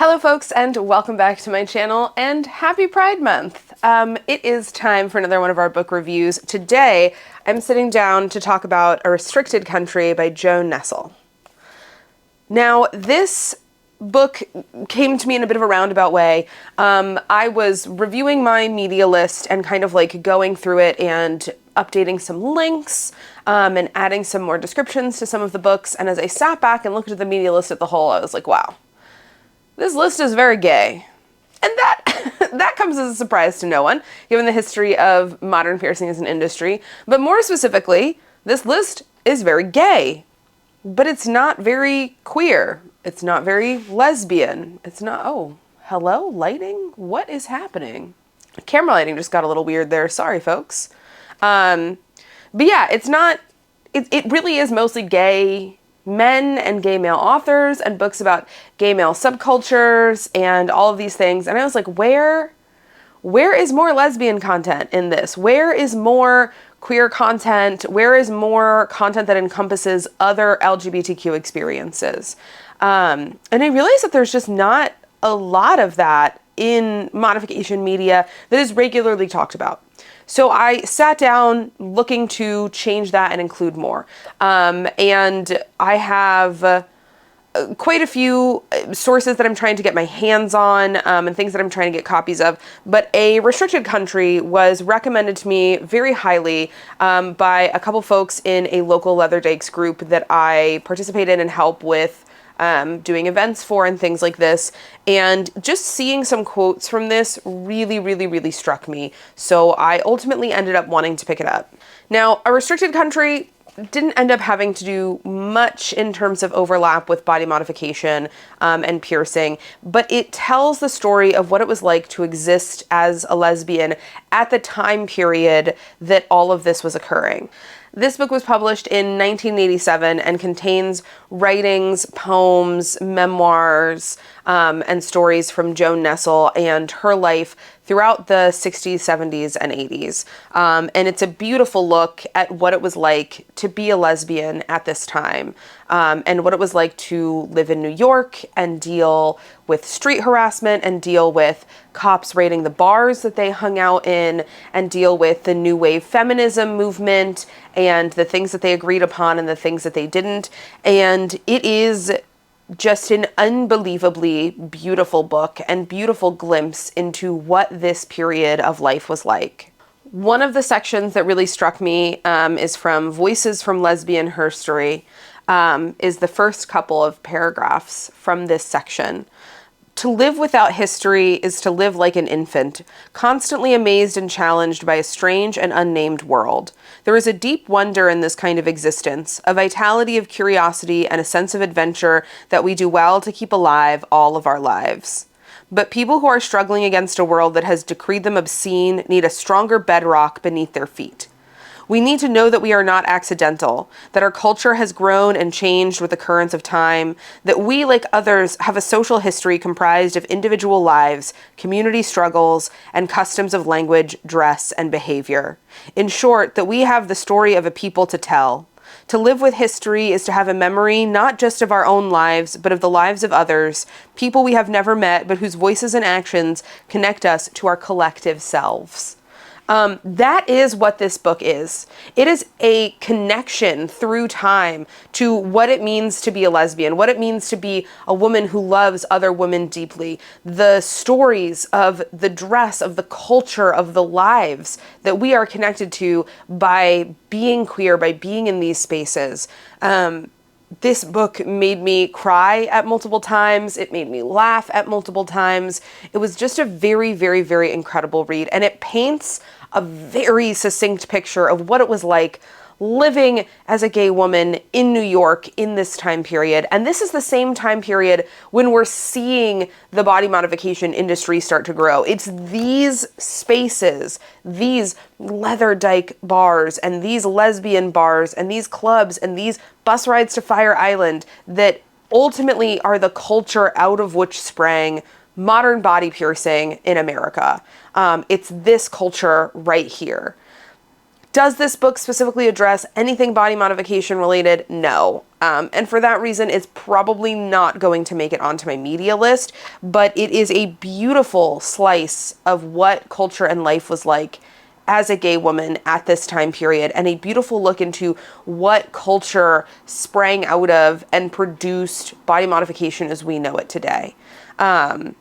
Hello folks, and welcome back to my channel, and happy Pride Month! It is time for another one of our book reviews. Today, I'm sitting down to talk about A Restricted Country by Joan Nesel. Now, this book came to me in a bit of a roundabout way. I was reviewing my media list and kind of like going through it and updating some links and adding some more descriptions to some of the books, and as I sat back and looked at the media list as a whole, I was like, wow. This list is very gay. And that comes as a surprise to no one, given the history of modern piercing as an industry. But more specifically, this list is very gay. But it's not very queer. It's not very lesbian. It's not, oh, hello, lighting? What is happening? Camera lighting just got a little weird there. Sorry, folks. But yeah, it's not, it really is mostly gay men and gay male authors and books about gay male subcultures and all of these things. And I was like, where is more lesbian content in this? Where is more queer content? Where is more content that encompasses other LGBTQ experiences? And I realized that there's just not a lot of that in modification media that is regularly talked about. So I sat down looking to change that and include more. And I have quite a few sources that I'm trying to get my hands on and things that I'm trying to get copies of. But A Restricted Country was recommended to me very highly by a couple folks in a local Leather Dykes group that I participate in and help with doing events for and things like this. And just seeing some quotes from this really struck me. So I ultimately ended up wanting to pick it up. Now, A Restricted Country didn't end up having to do much in terms of overlap with body modification and piercing, but it tells the story of what it was like to exist as a lesbian at the time period that all of this was occurring. This book was published in 1987 and contains writings, poems, memoirs, and stories from Joan Nesel and her life throughout the 60s, 70s, and 80s. And it's a beautiful look at what it was like to be a lesbian at this time, and what it was like to live in New York and deal with street harassment and deal with cops raiding the bars that they hung out in and deal with the new wave feminism movement and the things that they agreed upon and the things that they didn't. And it is just an unbelievably beautiful book and beautiful glimpse into what this period of life was like. One of the sections that really struck me is from Voices from Lesbian Herstory, is the first couple of paragraphs from this section. To live without history is to live like an infant, constantly amazed and challenged by a strange and unnamed world. There is a deep wonder in this kind of existence, a vitality of curiosity and a sense of adventure that we do well to keep alive all of our lives. But people who are struggling against a world that has decreed them obscene need a stronger bedrock beneath their feet. We need to know that we are not accidental, that our culture has grown and changed with the currents of time, that we, like others, have a social history comprised of individual lives, community struggles, and customs of language, dress, and behavior. In short, that we have the story of a people to tell. To live with history is to have a memory not just of our own lives, but of the lives of others, people we have never met, but whose voices and actions connect us to our collective selves. That is what this book is. It is a connection through time to what it means to be a lesbian, what it means to be a woman who loves other women deeply, the stories of the dress, of the culture, of the lives that we are connected to by being queer, by being in these spaces. This book made me cry at multiple times. It made me laugh at multiple times. It was just a very incredible read, and it paints a very succinct picture of what it was like living as a gay woman in New York in this time period. And this is the same time period when we're seeing the body modification industry start to grow. It's these spaces, these Leather Dyke bars and these lesbian bars and these clubs and these bus rides to Fire Island that ultimately are the culture out of which sprang modern body piercing in America. It's this culture right here. Does this book specifically address anything body modification related? No. And for that reason, it's probably not going to make it onto my media list, but it is a beautiful slice of what culture and life was like as a gay woman at this time period, and a beautiful look into what culture sprang out of and produced body modification as we know it today. And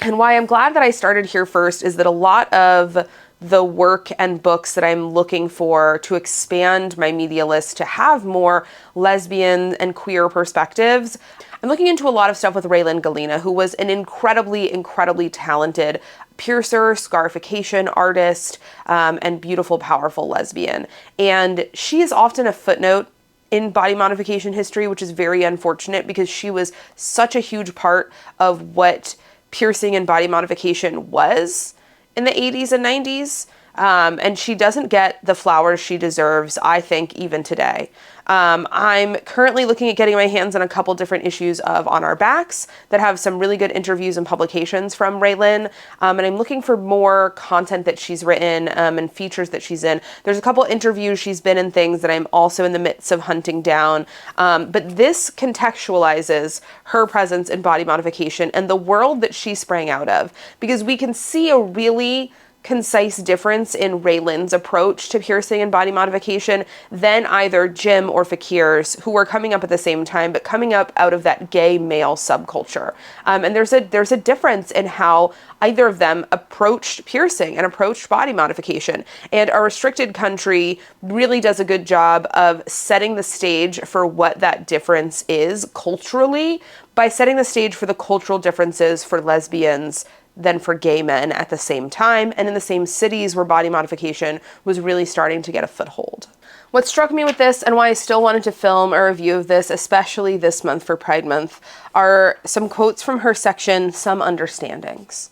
why I'm glad that I started here first is that a lot of the work and books that I'm looking for to expand my media list to have more lesbian and queer perspectives, I'm looking into a lot of stuff with Raylan Galena, who was an incredibly, incredibly talented piercer, scarification artist, and beautiful, powerful lesbian. And she is often a footnote in body modification history, which is very unfortunate because she was such a huge part of what piercing and body modification was in the 80s and 90s. And she doesn't get the flowers she deserves, I think, even today. I'm currently looking at getting my hands on a couple different issues of On Our Backs that have some really good interviews and publications from Raylan. And I'm looking for more content that she's written and features that she's in. There's a couple interviews she's been in, things that I'm also in the midst of hunting down. But this contextualizes her presence in body modification and the world that she sprang out of, because we can see a really concise difference in Raylan's approach to piercing and body modification than either Jim or Fakir's, who were coming up at the same time, but coming up out of that gay male subculture. And there's a difference in how either of them approached piercing and approached body modification. And A Restricted Country really does a good job of setting the stage for what that difference is culturally by setting the stage for the cultural differences for lesbians than for gay men at the same time, and in the same cities where body modification was really starting to get a foothold. What struck me with this, and why I still wanted to film a review of this, especially this month for Pride Month, are some quotes from her section, Some Understandings.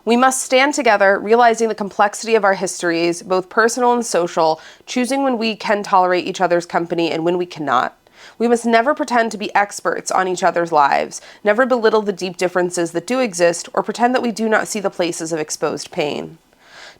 We must stand together, realizing the complexity of our histories, both personal and social, choosing when we can tolerate each other's company and when we cannot. We must never pretend to be experts on each other's lives, never belittle the deep differences that do exist, or pretend that we do not see the places of exposed pain.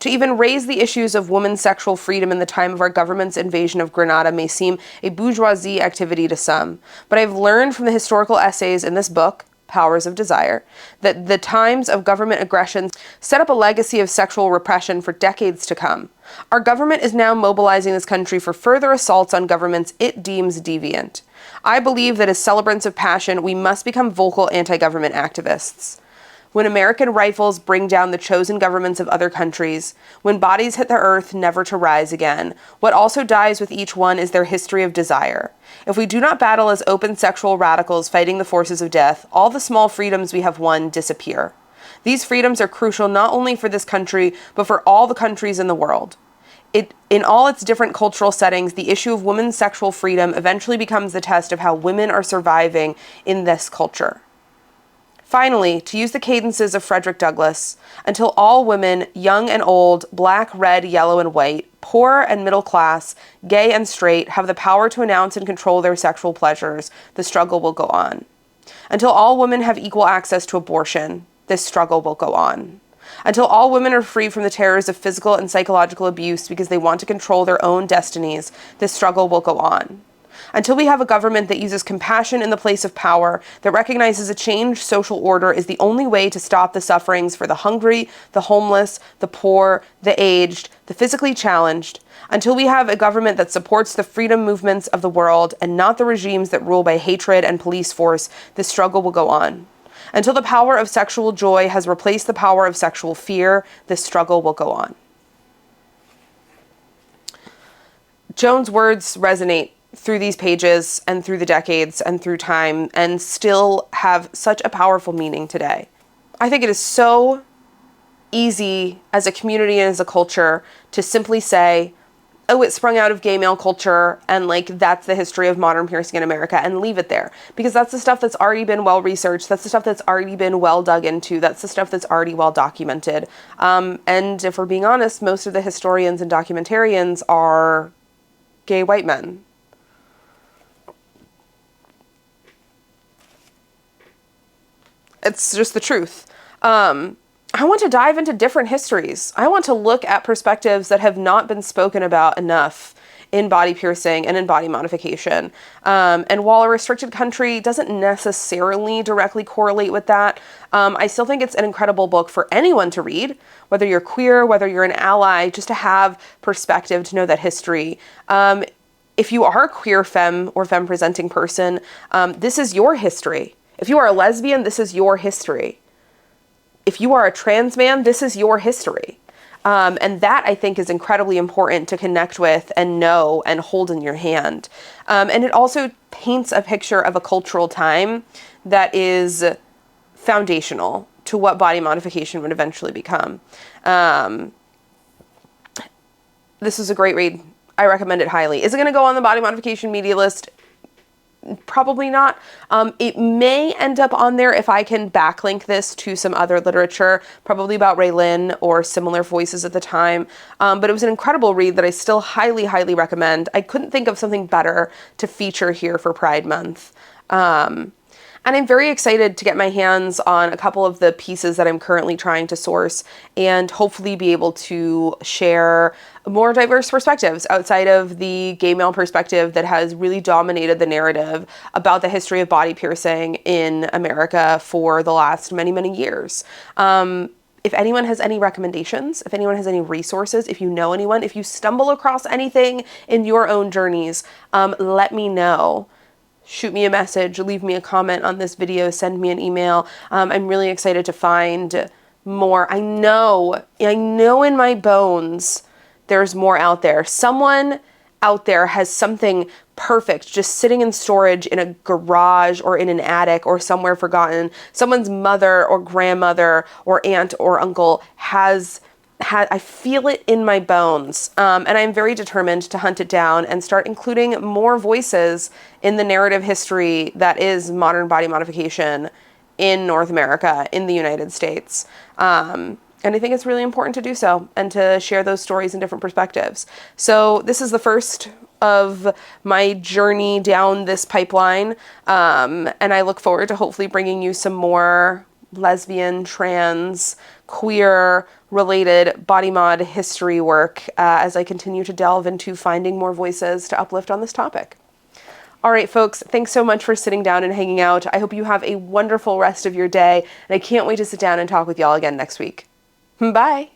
To even raise the issues of women's sexual freedom in the time of our government's invasion of Grenada may seem a bourgeoisie activity to some, but I've learned from the historical essays in this book, Powers of Desire, that the times of government aggression set up a legacy of sexual repression for decades to come. Our government is now mobilizing this country for further assaults on governments it deems deviant. I believe that as celebrants of passion, we must become vocal anti-government activists. When American rifles bring down the chosen governments of other countries, when bodies hit the earth never to rise again, what also dies with each one is their history of desire. If we do not battle as open sexual radicals fighting the forces of death, all the small freedoms we have won disappear. These freedoms are crucial not only for this country, but for all the countries in the world. In all its different cultural settings, the issue of women's sexual freedom eventually becomes the test of how women are surviving in this culture. Finally, to use the cadences of Frederick Douglass, until all women, young and old, black, red, yellow, and white, poor and middle class, gay and straight, have the power to announce and control their sexual pleasures, the struggle will go on. Until all women have equal access to abortion, this struggle will go on. Until all women are free from the terrors of physical and psychological abuse because they want to control their own destinies, this struggle will go on. Until we have a government that uses compassion in the place of power, that recognizes a changed social order is the only way to stop the sufferings for the hungry, the homeless, the poor, the aged, the physically challenged. Until we have a government that supports the freedom movements of the world and not the regimes that rule by hatred and police force, this struggle will go on. Until the power of sexual joy has replaced the power of sexual fear, this struggle will go on. Joan's words resonate through these pages and through the decades and through time and still have such a powerful meaning today. I think it is so easy as a community and as a culture to simply say, oh, it sprung out of gay male culture, and like that's the history of modern piercing in America, and leave it there. Because that's the stuff that's already been well researched, that's the stuff that's already been well dug into, that's the stuff that's already well documented. And if we're being honest, most of the historians and documentarians are gay white men. It's just the truth. I want to dive into different histories. I want to look at perspectives that have not been spoken about enough in body piercing and in body modification. And while a restricted country doesn't necessarily directly correlate with that, I still think it's an incredible book for anyone to read, whether you're queer, whether you're an ally, just to have perspective, to know that history. If you are a queer femme or femme presenting person, this is your history. If you are a lesbian, this is your history. If you are a trans man, this is your history. And that, I think, is incredibly important to connect with and know and hold in your hand. And it also paints a picture of a cultural time that is foundational to what body modification would eventually become. This is a great read. I recommend it highly. Is it going to go on the body modification media list? Probably not. It may end up on there if I can backlink this to some other literature, probably about Raylin or similar voices at the time. But it was an incredible read that I still highly, highly recommend. I couldn't think of something better to feature here for Pride Month. And I'm very excited to get my hands on a couple of the pieces that I'm currently trying to source and hopefully be able to share more diverse perspectives outside of the gay male perspective that has really dominated the narrative about the history of body piercing in America for the last many, many years. If anyone has any recommendations, if anyone has any resources, if you know anyone, if you stumble across anything in your own journeys, let me know. Shoot me a message, leave me a comment on this video, send me an email. I'm really excited to find more. I know in my bones there's more out there. Someone out there has something perfect just sitting in storage in a garage or in an attic or somewhere forgotten. Someone's mother or grandmother or aunt or uncle I feel it in my bones, and I'm very determined to hunt it down and start including more voices in the narrative history that is modern body modification in North America, in the United States. And I think it's really important to do so and to share those stories in different perspectives. So this is the first of my journey down this pipeline, and I look forward to hopefully bringing you some more lesbian, trans, queer related body mod history work as I continue to delve into finding more voices to uplift on this topic. All right, folks, thanks so much for sitting down and hanging out. I hope you have a wonderful rest of your day, and I can't wait to sit down and talk with y'all again next week. Bye.